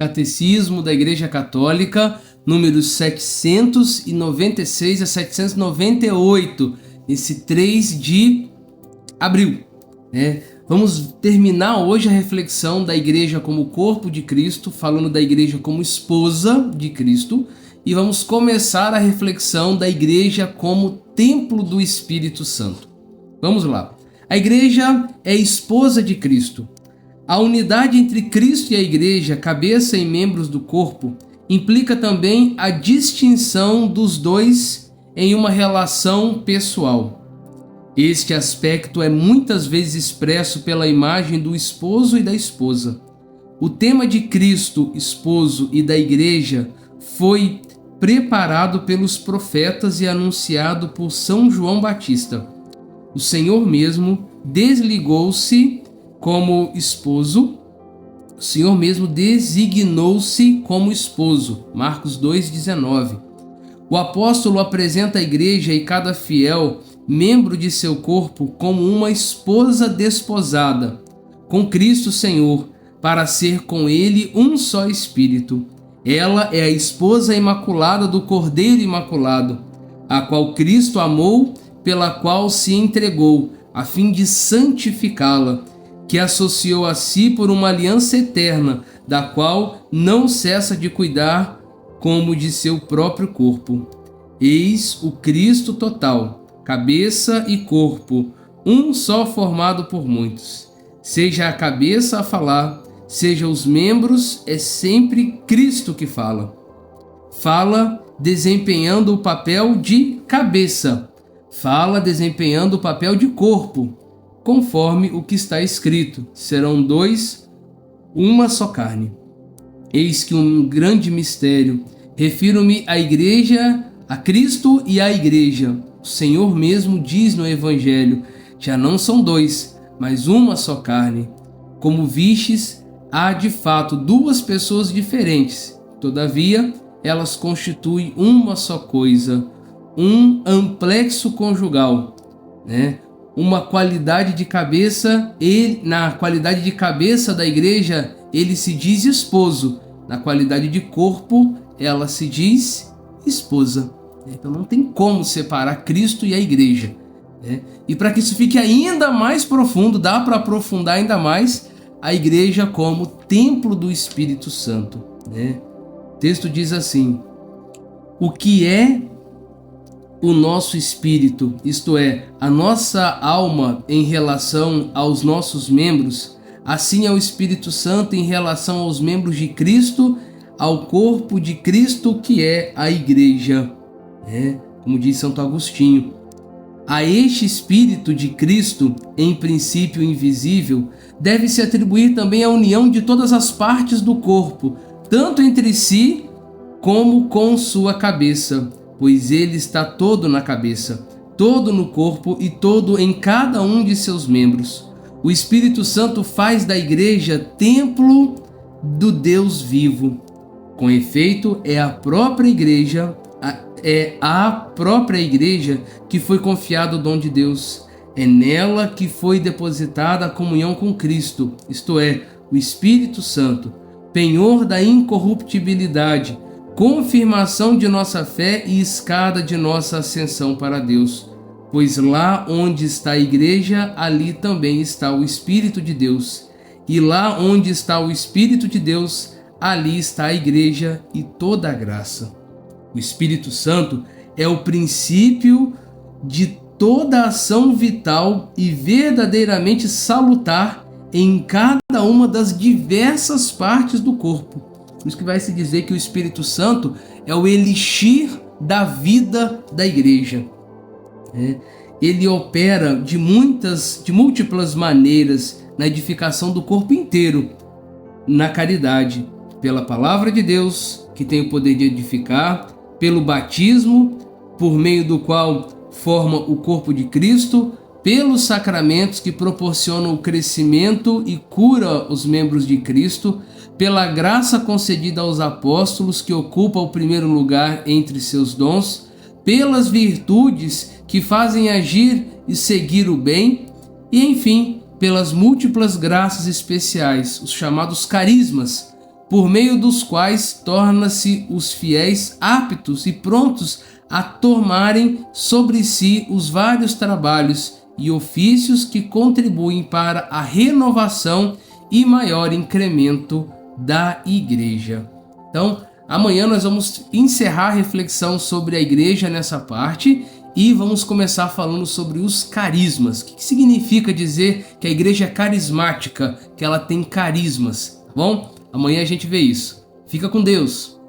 Catecismo da Igreja Católica, números 796 a 798, nesse 3 de abril. Vamos terminar hoje a reflexão da Igreja como corpo de Cristo, falando da Igreja como esposa de Cristo, e vamos começar a reflexão da Igreja como templo do Espírito Santo. Vamos lá. A Igreja é esposa de Cristo. A unidade entre Cristo e a Igreja, cabeça e membros do corpo, implica também a distinção dos dois em uma relação pessoal. Este aspecto é muitas vezes expresso pela imagem do esposo e da esposa. O tema de Cristo, esposo, e da Igreja foi preparado pelos profetas e anunciado por São João Batista. O Senhor mesmo desligou-se como esposo, o Senhor mesmo designou-se como esposo. Marcos 2,19. O apóstolo apresenta a igreja e cada fiel, membro de seu corpo, como uma esposa desposada, com Cristo Senhor, para ser com ele um só espírito. Ela é a esposa imaculada do Cordeiro Imaculado, a qual Cristo amou, pela qual se entregou, a fim de santificá-la, que associou a si por uma aliança eterna, da qual não cessa de cuidar como de seu próprio corpo. Eis o Cristo total, cabeça e corpo, um só formado por muitos. Seja a cabeça a falar, seja os membros, é sempre Cristo que fala. Fala desempenhando o papel de cabeça, fala desempenhando o papel de corpo, conforme o que está escrito: serão dois, uma só carne. Eis que um grande mistério. Refiro-me à igreja, a Cristo e à igreja. O Senhor mesmo diz no Evangelho: já não são dois, mas uma só carne. Como vistes, há de fato duas pessoas diferentes. Todavia, elas constituem uma só coisa, um amplexo conjugal, Uma qualidade de cabeça, na qualidade de cabeça da igreja, ele se diz esposo. Na qualidade de corpo, ela se diz esposa. Então não tem como separar Cristo e a igreja. E para que isso fique ainda mais profundo, dá para aprofundar ainda mais a igreja como templo do Espírito Santo. O texto diz assim: o que é o nosso espírito, isto é, a nossa alma em relação aos nossos membros, assim é o Espírito Santo em relação aos membros de Cristo, ao corpo de Cristo que é a igreja. Como diz Santo Agostinho, a este Espírito de Cristo, em princípio invisível, deve-se atribuir também a união de todas as partes do corpo, tanto entre si como com sua cabeça, pois ele está todo na cabeça, todo no corpo e todo em cada um de seus membros. O Espírito Santo faz da igreja templo do Deus vivo. Com efeito, é a própria igreja que foi confiado o dom de Deus. É nela que foi depositada a comunhão com Cristo, isto é, o Espírito Santo, penhor da incorruptibilidade, confirmação de nossa fé e escada de nossa ascensão para Deus. Pois lá onde está a igreja, ali também está o Espírito de Deus. E lá onde está o Espírito de Deus, ali está a igreja e toda a graça. O Espírito Santo é o princípio de toda ação vital e verdadeiramente salutar em cada uma das diversas partes do corpo. Por isso que vai se dizer que o Espírito Santo é o elixir da vida da igreja. Ele opera de múltiplas maneiras na edificação do corpo inteiro, na caridade, pela palavra de Deus, que tem o poder de edificar, pelo batismo, por meio do qual forma o corpo de Cristo, pelos sacramentos que proporcionam o crescimento e cura os membros de Cristo, pela graça concedida aos apóstolos, que ocupa o primeiro lugar entre seus dons, pelas virtudes que fazem agir e seguir o bem, e enfim, pelas múltiplas graças especiais, os chamados carismas, por meio dos quais torna-se os fiéis aptos e prontos a tomarem sobre si os vários trabalhos e ofícios que contribuem para a renovação e maior incremento da igreja. Então, amanhã nós vamos encerrar a reflexão sobre a igreja nessa parte e vamos começar falando sobre os carismas. O que significa dizer que a igreja é carismática, que ela tem carismas, tá bom? Amanhã a gente vê isso. Fica com Deus!